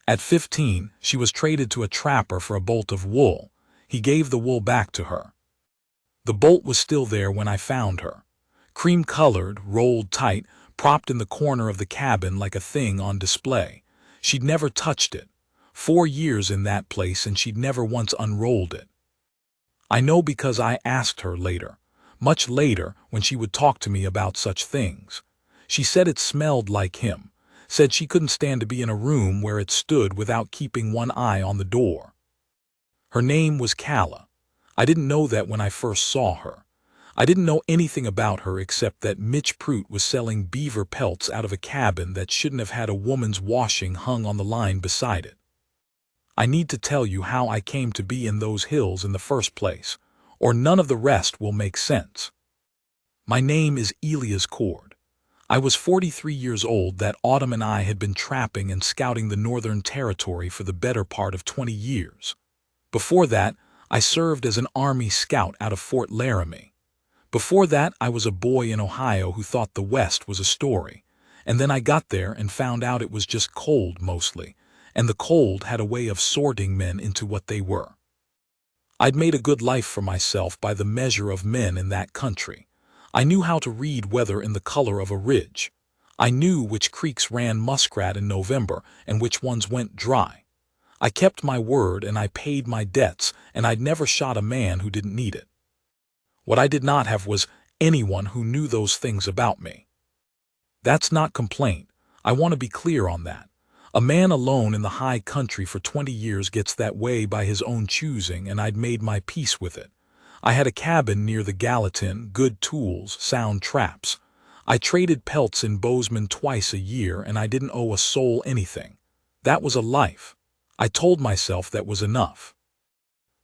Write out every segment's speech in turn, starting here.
At 15, she was traded to a trapper for a bolt of wool. He gave the wool back to her. The bolt was still there when I found her. Cream-colored, rolled tight, propped in the corner of the cabin like a thing on display. She'd never touched it. 4 years in that place and she'd never once unrolled it. I know because I asked her later, much later when she would talk to me about such things. She said it smelled like him, said she couldn't stand to be in a room where it stood without keeping one eye on the door. Her name was Calla. I didn't know that when I first saw her. I didn't know anything about her except that Mitch Pruitt was selling beaver pelts out of a cabin that shouldn't have had a woman's washing hung on the line beside it. I need to tell you how I came to be in those hills in the first place, or none of the rest will make sense. My name is Elias Cord. I was 43 years old that autumn and I had been trapping and scouting the Northern Territory for the better part of 20 years. Before that, I served as an Army scout out of Fort Laramie. Before that, I was a boy in Ohio who thought the West was a story, and then I got there and found out it was just cold mostly, and the cold had a way of sorting men into what they were. I'd made a good life for myself by the measure of men in that country. I knew how to read weather in the color of a ridge. I knew which creeks ran muskrat in November and which ones went dry. I kept my word and I paid my debts, and I'd never shot a man who didn't need it. What I did not have was anyone who knew those things about me. That's not complaint. I want to be clear on that. A man alone in the high country for 20 years gets that way by his own choosing, and I'd made my peace with it. I had a cabin near the Gallatin, good tools, sound traps. I traded pelts in Bozeman twice a year, and I didn't owe a soul anything. That was a life. I told myself that was enough.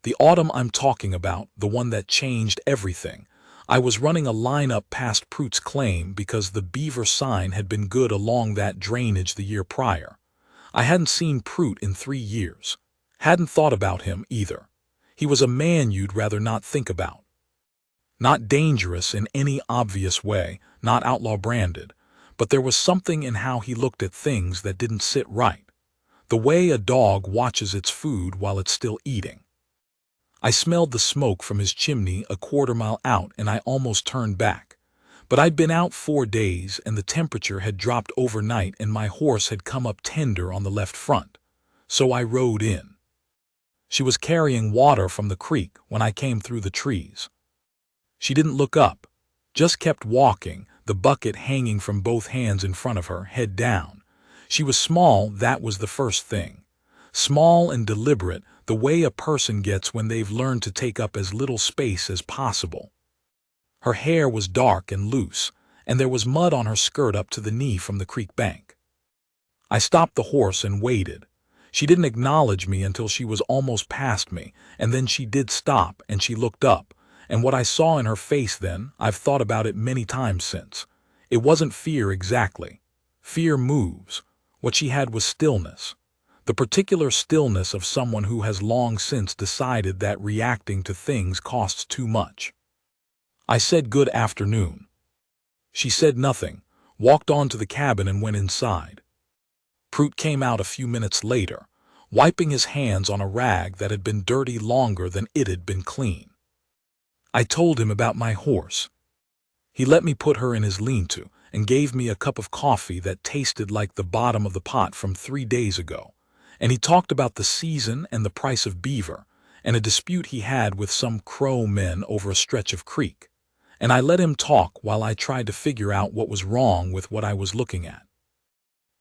The autumn I'm talking about, the one that changed everything, I was running a line up past Pruitt's claim because the beaver sign had been good along that drainage the year prior. I hadn't seen Pruitt in 3 years. Hadn't thought about him either. He was a man you'd rather not think about. Not dangerous in any obvious way, not outlaw branded, but there was something in how he looked at things that didn't sit right. The way a dog watches its food while it's still eating. I smelled the smoke from his chimney a quarter-mile out and I almost turned back. But I'd been out 4 days and the temperature had dropped overnight and my horse had come up tender on the left front. So I rode in. She was carrying water from the creek when I came through the trees. She didn't look up, just kept walking, the bucket hanging from both hands in front of her, head down. She was small, that was the first thing. Small and deliberate, the way a person gets when they've learned to take up as little space as possible. Her hair was dark and loose, and there was mud on her skirt up to the knee from the creek bank. I stopped the horse and waited. She didn't acknowledge me until she was almost past me, and then she did stop and she looked up, and what I saw in her face then, I've thought about it many times since. It wasn't fear exactly. Fear moves. What she had was stillness. The particular stillness of someone who has long since decided that reacting to things costs too much. I said good afternoon. She said nothing, walked on to the cabin and went inside. Pruitt came out a few minutes later, wiping his hands on a rag that had been dirty longer than it had been clean. I told him about my horse. He let me put her in his lean-to and gave me a cup of coffee that tasted like the bottom of the pot from 3 days ago, and he talked about the season and the price of beaver, and a dispute he had with some Crow men over a stretch of creek. And I let him talk while I tried to figure out what was wrong with what I was looking at.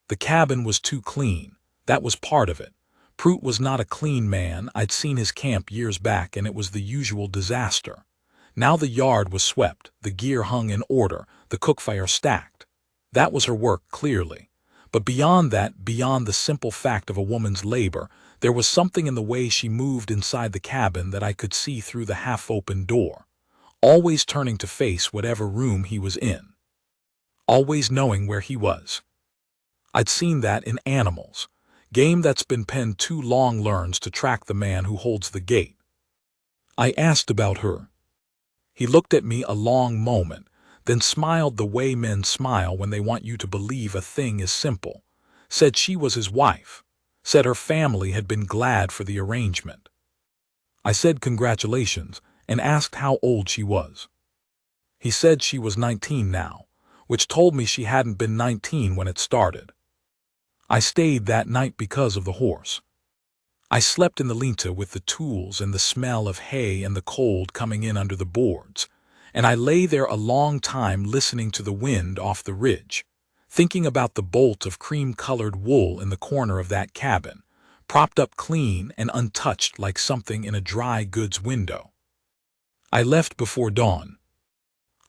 The cabin was too clean. That was part of it. Pruitt was not a clean man. I'd seen his camp years back and it was the usual disaster. Now the yard was swept, the gear hung in order, the cookfire stacked. That was her work, clearly. But beyond that, beyond the simple fact of a woman's labor, there was something in the way she moved inside the cabin that I could see through the half-open door. Always turning to face whatever room he was in. Always knowing where he was. I'd seen that in animals. Game that's been penned too long learns to track the man who holds the gate. I asked about her. He looked at me a long moment, then smiled the way men smile when they want you to believe a thing is simple. Said she was his wife. said her family had been glad for the arrangement. I said congratulations and asked how old she was. He said she was 19 now, which told me she hadn't been 19 when it started. I stayed that night because of the horse. I slept in the linta with the tools and the smell of hay and the cold coming in under the boards, and I lay there a long time listening to the wind off the ridge, thinking about the bolt of cream-colored wool in the corner of that cabin, propped up clean and untouched like something in a dry goods window. I left before dawn.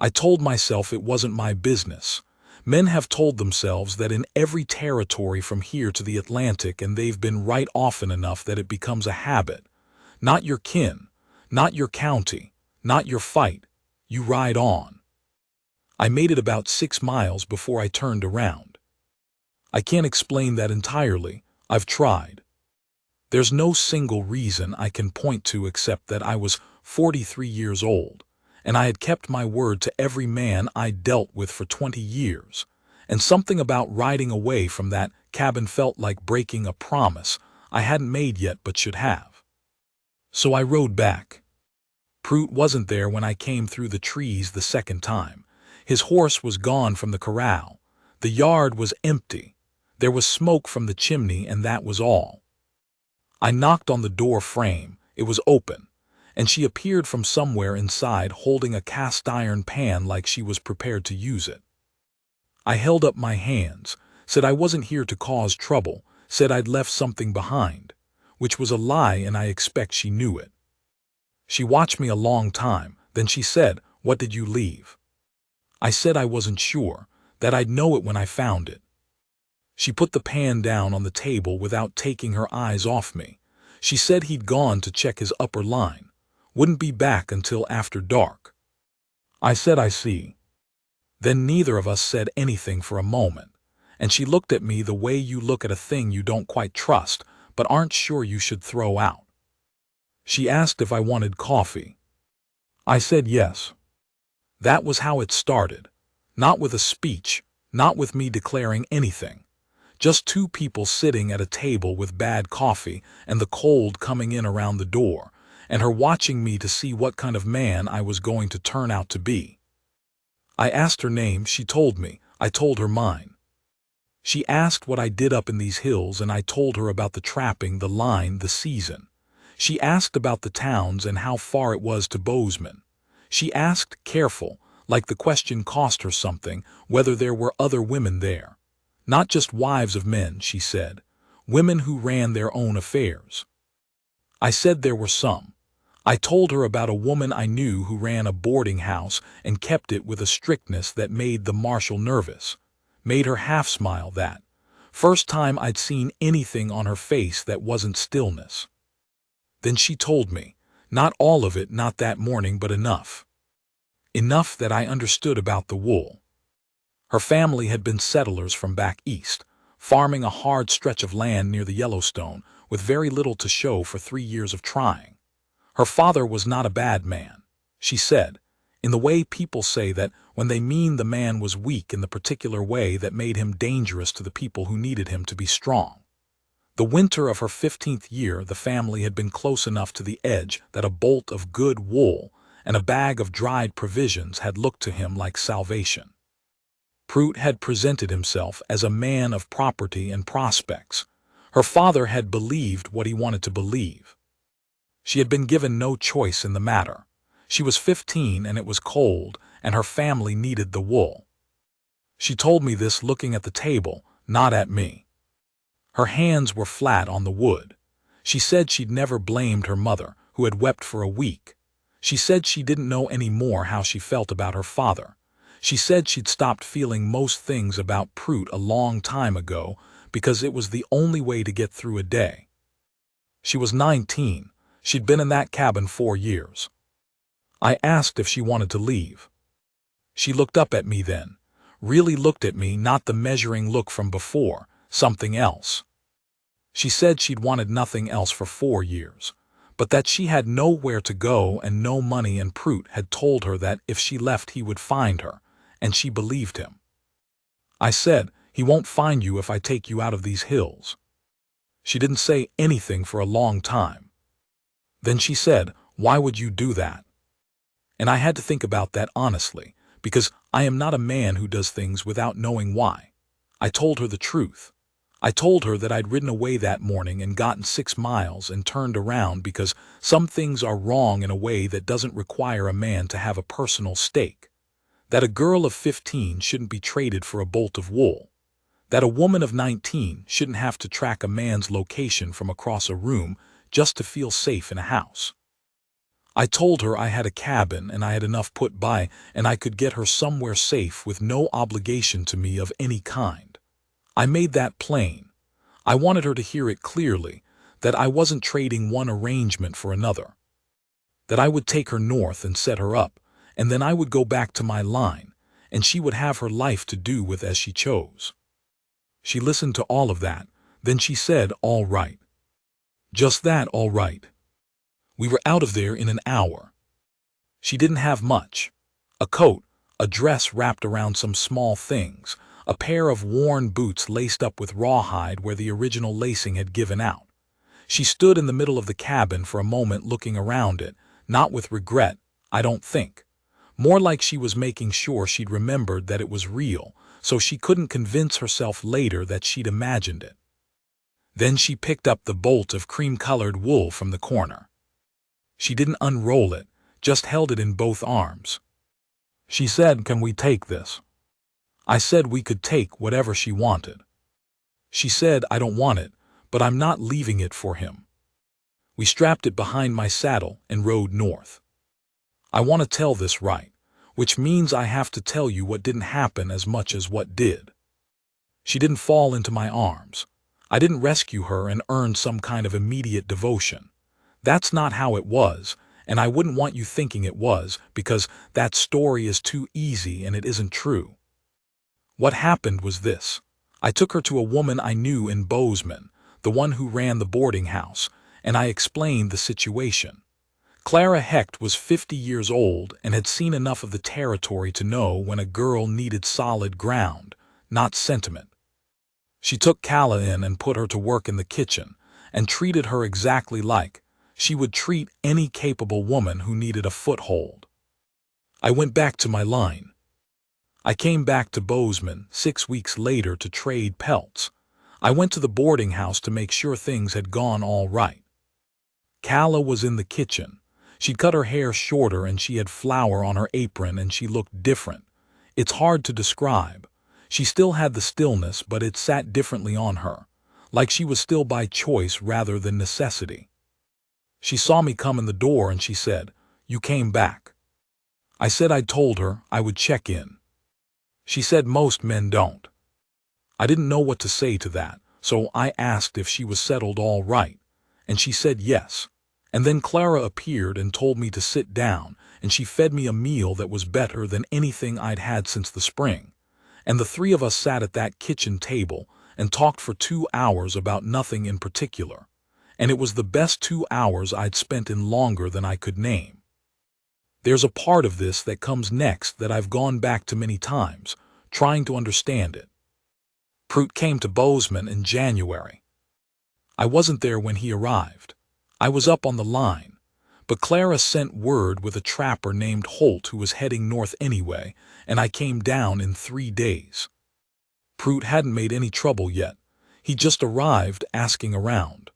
I told myself it wasn't my business. Men have told themselves that in every territory from here to the Atlantic, and they've been right often enough that it becomes a habit. Not your kin, not your county, not your fight. You ride on. I made it about 6 miles before I turned around. I can't explain that entirely. I've tried. There's no single reason I can point to except that I was 43 years old, and I had kept my word to every man I dealt with for 20 years, and something about riding away from that cabin felt like breaking a promise I hadn't made yet but should have. So I rode back. Prout wasn't there when I came through the trees the second time. His horse was gone from the corral. The yard was empty. There was smoke from the chimney, and that was all. I knocked on the door frame. It was open, and she appeared from somewhere inside holding a cast-iron pan like she was prepared to use it. I held up my hands, said I wasn't here to cause trouble, said I'd left something behind, which was a lie, and I expect she knew it. She watched me a long time, then she said, "What did you leave?" I said I wasn't sure, that I'd know it when I found it. She put the pan down on the table without taking her eyes off me. She said he'd gone to check his upper line, wouldn't be back until after dark. I said, "I see." Then neither of us said anything for a moment, and she looked at me the way you look at a thing you don't quite trust but aren't sure you should throw out. She asked if I wanted coffee. I said yes. That was how it started, not with a speech, not with me declaring anything. Just two people sitting at a table with bad coffee and the cold coming in around the door, and her watching me to see what kind of man I was going to turn out to be. I asked her name, she told me, I told her mine. She asked what I did up in these hills, and I told her about the trapping, the line, the season. She asked about the towns and how far it was to Bozeman. She asked, careful, like the question cost her something, whether there were other women there. Not just wives of men, she said, women who ran their own affairs. I said there were some. I told her about a woman I knew who ran a boarding house and kept it with a strictness that made the marshal nervous, made her half smile. That first time I'd seen anything on her face that wasn't stillness. Then she told me, not all of it, not that morning, but enough. Enough that I understood about the wool. Her family had been settlers from back east, farming a hard stretch of land near the Yellowstone with very little to show for 3 years of trying. Her father was not a bad man, she said, in the way people say that when they mean the man was weak in the particular way that made him dangerous to the people who needed him to be strong. The winter of her 15th year, the family had been close enough to the edge that a bolt of good wool and a bag of dried provisions had looked to him like salvation. Prout had presented himself as a man of property and prospects. Her father had believed what he wanted to believe. She had been given no choice in the matter. She was 15 and it was cold, and her family needed the wool. She told me this looking at the table, not at me. Her hands were flat on the wood. She said she'd never blamed her mother, who had wept for a week. She said she didn't know any more how she felt about her father. She said she'd stopped feeling most things about Prout a long time ago because it was the only way to get through a day. She was 19. She'd been in that cabin 4 years. I asked if she wanted to leave. She looked up at me then, really looked at me, not the measuring look from before, something else. She said she'd wanted nothing else for 4 years, but that she had nowhere to go and no money, and Prout had told her that if she left he would find her, and she believed him. I said, "He won't find you if I take you out of these hills." She didn't say anything for a long time. Then she said, "Why would you do that?" And I had to think about that honestly, because I am not a man who does things without knowing why. I told her the truth. I told her that I'd ridden away that morning and gotten 6 miles and turned around because some things are wrong in a way that doesn't require a man to have a personal stake. That a girl of 15 shouldn't be traded for a bolt of wool. That a woman of 19 shouldn't have to track a man's location from across a room just to feel safe in a house. I told her I had a cabin and I had enough put by and I could get her somewhere safe with no obligation to me of any kind. I made that plain. I wanted her to hear it clearly, that I wasn't trading one arrangement for another. That I would take her north and set her up, and then I would go back to my line, and she would have her life to do with as she chose. She listened to all of that, then she said, "All right." Just that, all right. We were out of there in an hour. She didn't have much. A coat, a dress wrapped around some small things, a pair of worn boots laced up with rawhide where the original lacing had given out. She stood in the middle of the cabin for a moment looking around it, not with regret, I don't think. More like she was making sure she'd remembered that it was real, so she couldn't convince herself later that she'd imagined it. Then she picked up the bolt of cream-colored wool from the corner. She didn't unroll it, just held it in both arms. She said, "Can we take this?" I said we could take whatever she wanted. She said, "I don't want it, but I'm not leaving it for him." We strapped it behind my saddle and rode north. I want to tell this right, which means I have to tell you what didn't happen as much as what did. She didn't fall into my arms. I didn't rescue her and earn some kind of immediate devotion. That's not how it was, and I wouldn't want you thinking it was, because that story is too easy and it isn't true. What happened was this. I took her to a woman I knew in Bozeman, the one who ran the boarding house, and I explained the situation. Clara Hecht was 50 years old and had seen enough of the territory to know when a girl needed solid ground, not sentiment. She took Calla in and put her to work in the kitchen, and treated her exactly like she would treat any capable woman who needed a foothold. I went back to my line. I came back to Bozeman 6 weeks later to trade pelts. I went to the boarding house to make sure things had gone all right. Calla was in the kitchen. She'd cut her hair shorter and she had flour on her apron and she looked different. It's hard to describe. She still had the stillness, but it sat differently on her, like she was still by choice rather than necessity. She saw me come in the door and she said, "You came back." I said I'd told her I would check in. She said most men don't. I didn't know what to say to that, so I asked if she was settled all right, and she said yes. And then Clara appeared and told me to sit down, and she fed me a meal that was better than anything I'd had since the spring. And the three of us sat at that kitchen table and talked for 2 hours about nothing in particular. And it was the best 2 hours I'd spent in longer than I could name. There's a part of this that comes next that I've gone back to many times, trying to understand it. Prout came to Bozeman in January. I wasn't there when he arrived. I was up on the line, but Clara sent word with a trapper named Holt who was heading north anyway, and I came down in 3 days. Prout hadn't made any trouble yet. He just arrived asking around.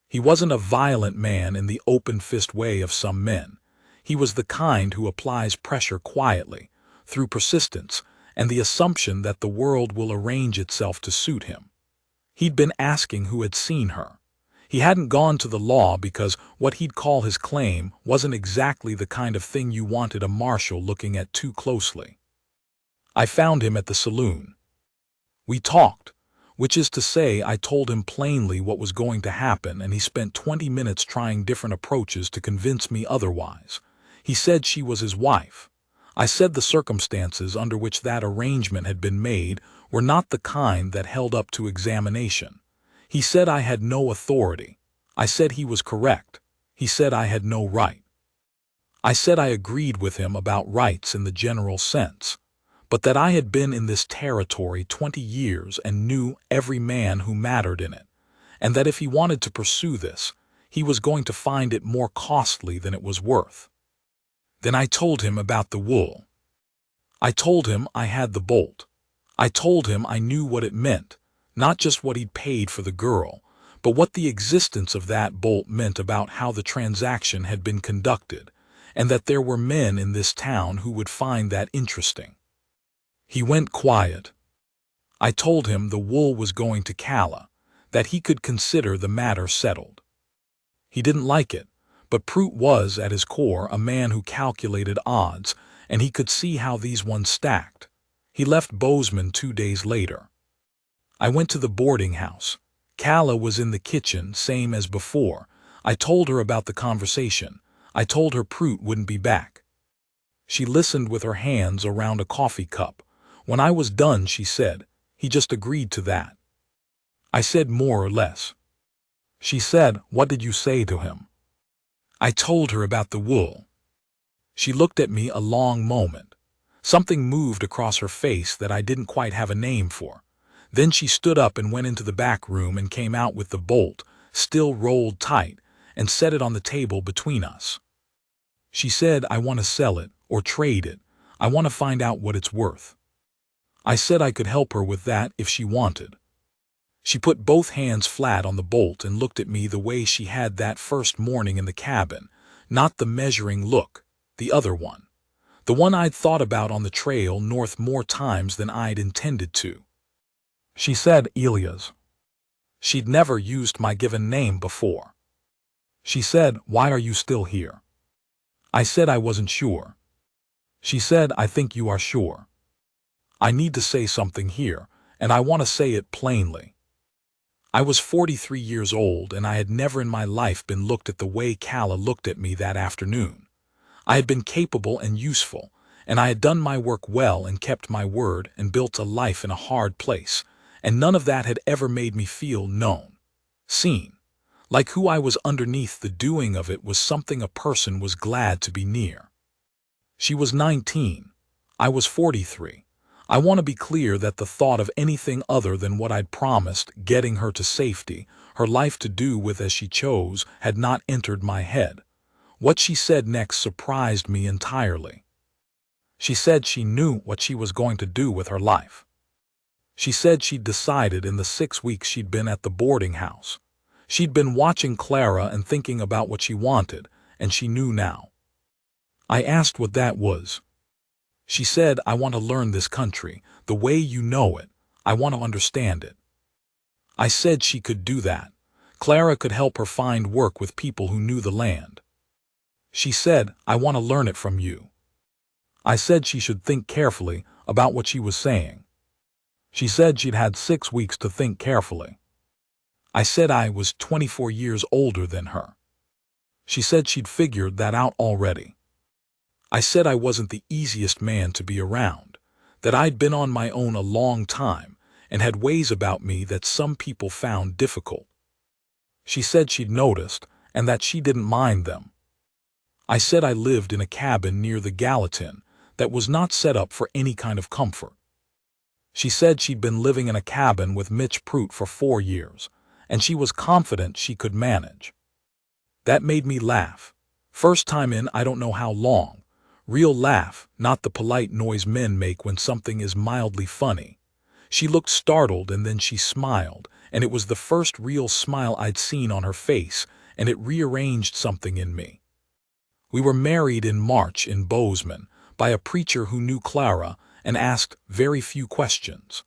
He wasn't a violent man in the open-fist way of some men. He was the kind who applies pressure quietly, through persistence, and the assumption that the world will arrange itself to suit him. He'd been asking who had seen her. He hadn't gone to the law because what he'd call his claim wasn't exactly the kind of thing you wanted a marshal looking at too closely. I found him at the saloon. We talked, which is to say I told him plainly what was going to happen, and he spent 20 minutes trying different approaches to convince me otherwise. He said she was his wife. I said the circumstances under which that arrangement had been made were not the kind that held up to examination. He said I had no authority. I said he was correct. He said I had no right. I said I agreed with him about rights in the general sense, but that I had been in this territory 20 years and knew every man who mattered in it, and that if he wanted to pursue this, he was going to find it more costly than it was worth. Then I told him about the wool. I told him I had the bolt. I told him I knew what it meant, not just what he'd paid for the girl, but what the existence of that bolt meant about how the transaction had been conducted, and that there were men in this town who would find that interesting. He went quiet. I told him the wool was going to Calla, that he could consider the matter settled. He didn't like it, but Prout was, at his core, a man who calculated odds, and he could see how these ones stacked. He left Bozeman 2 days later. I went to the boarding house. Calla was in the kitchen, same as before. I told her about the conversation. I told her Prout wouldn't be back. She listened with her hands around a coffee cup. When I was done, she said, "He just agreed to that." I said, "More or less." She said, "What did you say to him?" I told her about the wool. She looked at me a long moment. Something moved across her face that I didn't quite have a name for. Then she stood up and went into the back room and came out with the bolt, still rolled tight, and set it on the table between us. She said, "I want to sell it, or trade it. I want to find out what it's worth." I said I could help her with that if she wanted. She put both hands flat on the bolt and looked at me the way she had that first morning in the cabin, not the measuring look, the other one. The one I'd thought about on the trail north more times than I'd intended to. She said, "Elias." She'd never used my given name before. She said, "Why are you still here?" I said I wasn't sure. She said, "I think you are sure. I need to say something here, and I want to say it plainly." I was 43 years old, and I had never in my life been looked at the way Calla looked at me that afternoon. I had been capable and useful, and I had done my work well and kept my word and built a life in a hard place, and none of that had ever made me feel known, seen, like who I was underneath the doing of it was something a person was glad to be near. She was 19. I was 43. I want to be clear that the thought of anything other than what I'd promised, getting her to safety, her life to do with as she chose, had not entered my head. What she said next surprised me entirely. She said she knew what she was going to do with her life. She said she'd decided in the 6 weeks she'd been at the boarding house. She'd been watching Clara and thinking about what she wanted, and she knew now. I asked what that was. She said, "I want to learn this country, the way you know it. I want to understand it." I said she could do that. Clara could help her find work with people who knew the land. She said, "I want to learn it from you." I said she should think carefully about what she was saying. She said she'd had 6 weeks to think carefully. I said I was 24 years older than her. She said she'd figured that out already. I said I wasn't the easiest man to be around, that I'd been on my own a long time and had ways about me that some people found difficult. She said she'd noticed and that she didn't mind them. I said I lived in a cabin near the Gallatin that was not set up for any kind of comfort. She said she'd been living in a cabin with Mitch Prout for 4 years, and she was confident she could manage. That made me laugh. First time in I don't know how long. Real laugh, not the polite noise men make when something is mildly funny. She looked startled and then she smiled, and it was the first real smile I'd seen on her face, and it rearranged something in me. We were married in March in Bozeman by a preacher who knew Clara and asked very few questions.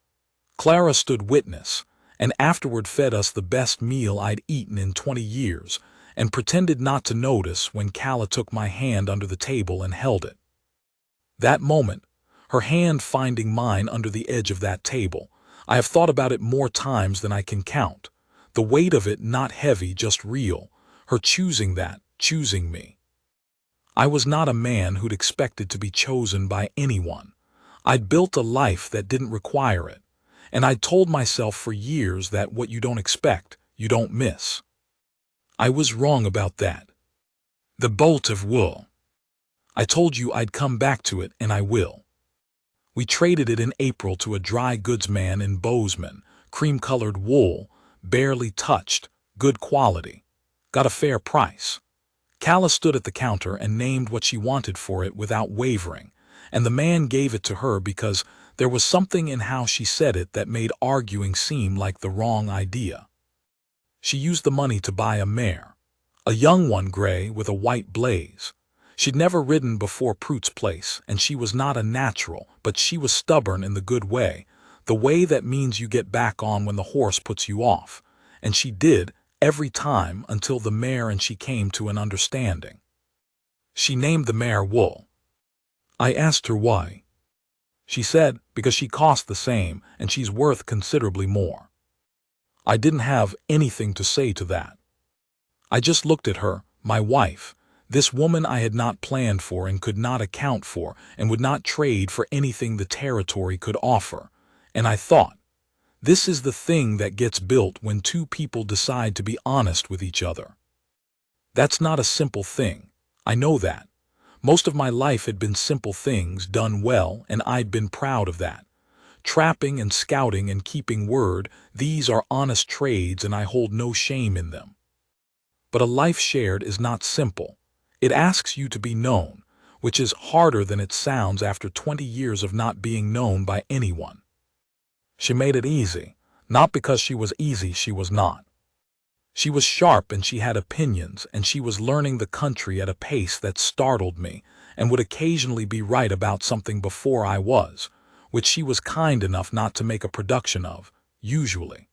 Clara stood witness, and afterward fed us the best meal I'd eaten in 20 years, and pretended not to notice when Calla took my hand under the table and held it. That moment, her hand finding mine under the edge of that table, I have thought about it more times than I can count. The weight of it not heavy, just real, her choosing that, choosing me. I was not a man who'd expected to be chosen by anyone. I'd built a life that didn't require it, and I'd told myself for years that what you don't expect, you don't miss. I was wrong about that. The bolt of wool. I told you I'd come back to it, and I will. We traded it in April to a dry goods man in Bozeman, cream-colored wool, barely touched, good quality. Got a fair price. Calla stood at the counter and named what she wanted for it without wavering, and the man gave it to her because there was something in how she said it that made arguing seem like the wrong idea. She used the money to buy a mare, a young one, gray with a white blaze. She'd never ridden before Prout's place, and she was not a natural, but she was stubborn in the way that means you get back on when the horse puts you off, and she did, every time until the mare and she came to an understanding. She named the mare Wool. I asked her why. She said, because she cost the same and she's worth considerably more. I didn't have anything to say to that. I just looked at her, my wife, this woman I had not planned for and could not account for and would not trade for anything the territory could offer, and I thought, this is the thing that gets built when two people decide to be honest with each other. That's not a simple thing, I know that. Most of my life had been simple things done well, and I'd been proud of that. Trapping and scouting and keeping word, these are honest trades and I hold no shame in them. But a life shared is not simple. It asks you to be known, which is harder than it sounds after 20 years of not being known by anyone. She made it easy, not because she was easy, she was not. She was sharp and she had opinions, and she was learning the country at a pace that startled me and would occasionally be right about something before I was, which she was kind enough not to make a production of, usually.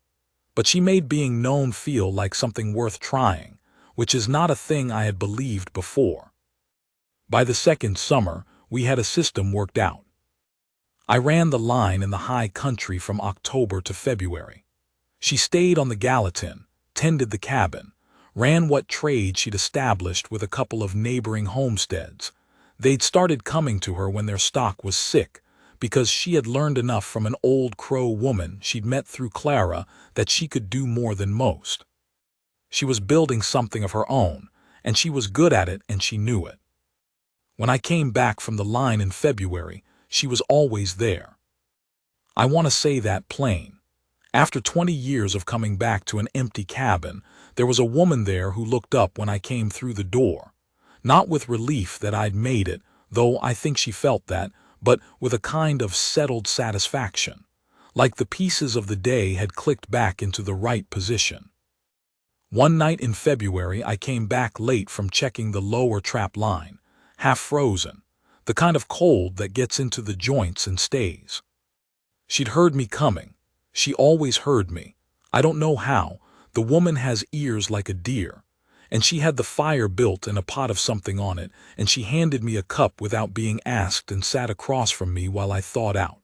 But she made being known feel like something worth trying, which is not a thing I had believed before. By the second summer, we had a system worked out. I ran the line in the high country from October to February. She stayed on the Gallatin, tended the cabin, ran what trade she'd established with a couple of neighboring homesteads. They'd started coming to her when their stock was sick, because she had learned enough from an old Crow woman she'd met through Clara that she could do more than most. She was building something of her own, and she was good at it and she knew it. When I came back from the line in February, she was always there. I want to say that plain. After 20 years of coming back to an empty cabin, there was a woman there who looked up when I came through the door. Not with relief that I'd made it, though I think she felt that, but with a kind of settled satisfaction, like the pieces of the day had clicked back into the right position. One night in February I came back late from checking the lower trap line, half frozen, the kind of cold that gets into the joints and stays. She'd heard me coming. She always heard me. I don't know how. The woman has ears like a deer. And she had the fire built and a pot of something on it, and she handed me a cup without being asked and sat across from me while I thawed out.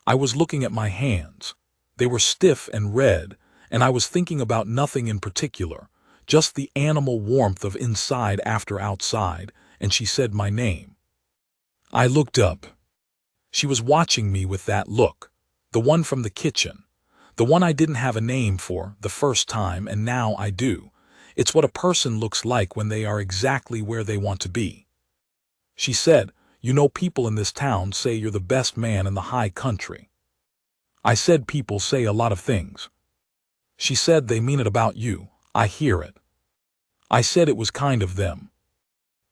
I was looking at my hands. They were stiff and red, and I was thinking about nothing in particular, just the animal warmth of inside after outside, and she said my name. I looked up. She was watching me with that look, the one from the kitchen, the one I didn't have a name for the first time, and now I do. It's what a person looks like when they are exactly where they want to be. She said, "You know, people in this town say you're the best man in the high country." I said, "People say a lot of things." She said, "They mean it about you. I hear it." I said it was kind of them.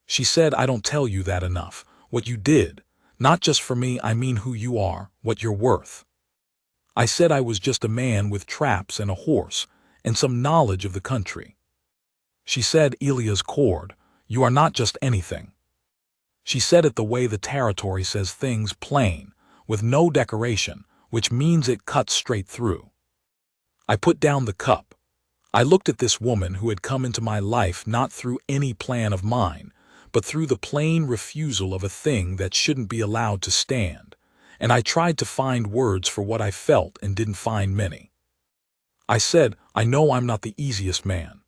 She said, "I don't tell you that enough. What you did, not just for me, I mean who you are, what you're worth." I said I was just a man with traps and a horse, and some knowledge of the country. She said, "Elias Cord, you are not just anything." She said it the way the territory says things, plain, with no decoration, which means it cuts straight through. I put down the cup. I looked at this woman who had come into my life not through any plan of mine, but through the plain refusal of a thing that shouldn't be allowed to stand, and I tried to find words for what I felt and didn't find many. I said, "I know I'm not the easiest man."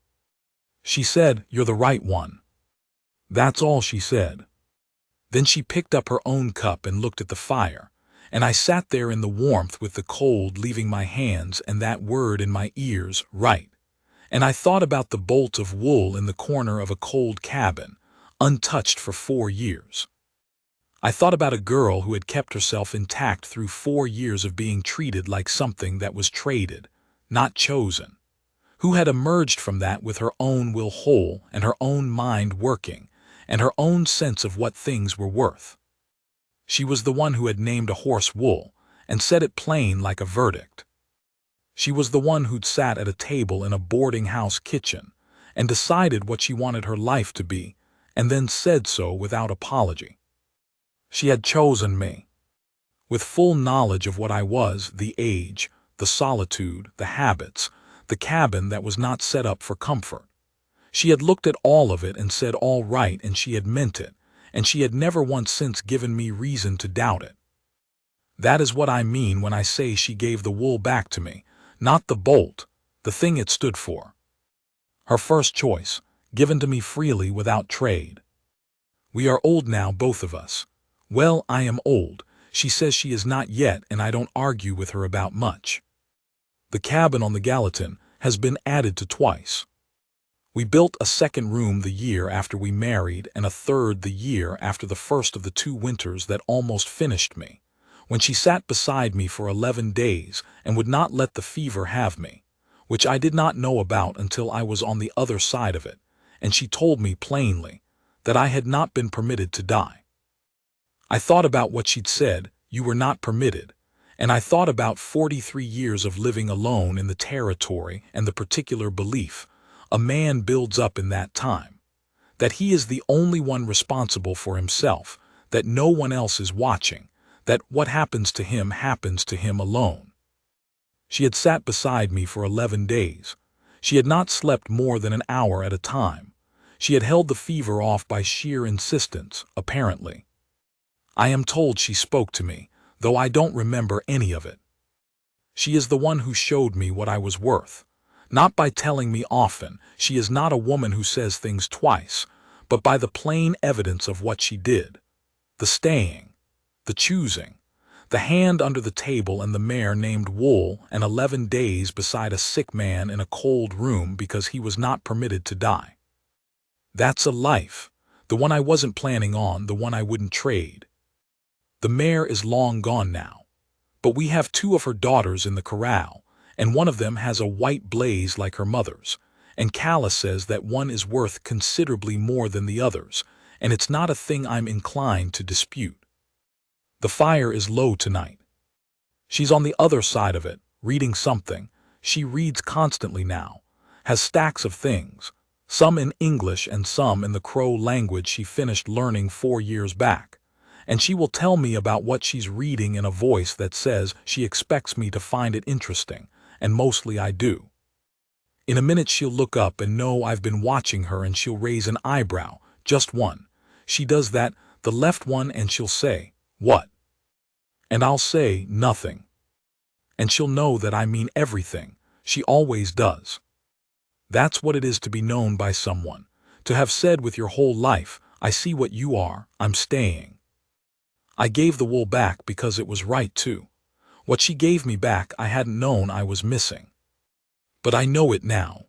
She said, "You're the right one." That's all she said. Then she picked up her own cup and looked at the fire, and I sat there in the warmth with the cold leaving my hands and that word in my ears, right. And I thought about the bolt of wool in the corner of a cold cabin, untouched for 4 years. I thought about a girl who had kept herself intact through 4 years of being treated like something that was traded, not chosen, who had emerged from that with her own will whole and her own mind working and her own sense of what things were worth. She was the one who had named a horse Wool and said it plain like a verdict. She was the one who'd sat at a table in a boarding house kitchen and decided what she wanted her life to be and then said so without apology. She had chosen me. With full knowledge of what I was, the age, the solitude, the habits, the cabin that was not set up for comfort. She had looked at all of it and said all right, and she had meant it, and she had never once since given me reason to doubt it. That is what I mean when I say she gave the wool back to me, not the bolt, the thing it stood for. Her first choice, given to me freely without trade. We are old now, both of us. Well, I am old. She says she is not yet, and I don't argue with her about much. The cabin on the Gallatin has been added to twice. We built a second room the year after we married and a third the year after the first of the 2 winters that almost finished me, when she sat beside me for 11 days and would not let the fever have me, which I did not know about until I was on the other side of it, and she told me plainly that I had not been permitted to die. I thought about what she'd said, you were not permitted, and I thought about 43 years of living alone in the territory and the particular belief a man builds up in that time, that he is the only one responsible for himself, that no one else is watching, that what happens to him alone. She had sat beside me for 11 days. She had not slept more than an hour at a time. She had held the fever off by sheer insistence, apparently. I am told she spoke to me, though I don't remember any of it. She is the one who showed me what I was worth. Not by telling me often, she is not a woman who says things twice, but by the plain evidence of what she did. The staying, the choosing, the hand under the table and the mare named Wool and 11 days beside a sick man in a cold room because he was not permitted to die. That's a life, the one I wasn't planning on, the one I wouldn't trade. The mare is long gone now, but we have 2 of her daughters in the corral, and one of them has a white blaze like her mother's, and Calla says that one is worth considerably more than the others, and it's not a thing I'm inclined to dispute. The fire is low tonight. She's on the other side of it, reading something. She reads constantly now, has stacks of things, some in English and some in the Crow language she finished learning 4 years back. And she will tell me about what she's reading in a voice that says she expects me to find it interesting, and mostly I do. In a minute she'll look up and know I've been watching her, and she'll raise an eyebrow, just one. She does that, the left one, and she'll say, "What?" And I'll say, "Nothing." And she'll know that I mean everything. She always does. That's what it is to be known by someone, to have said with your whole life, "I see what you are, I'm staying." I gave the wool back because it was right too. What she gave me back I hadn't known I was missing. But I know it now.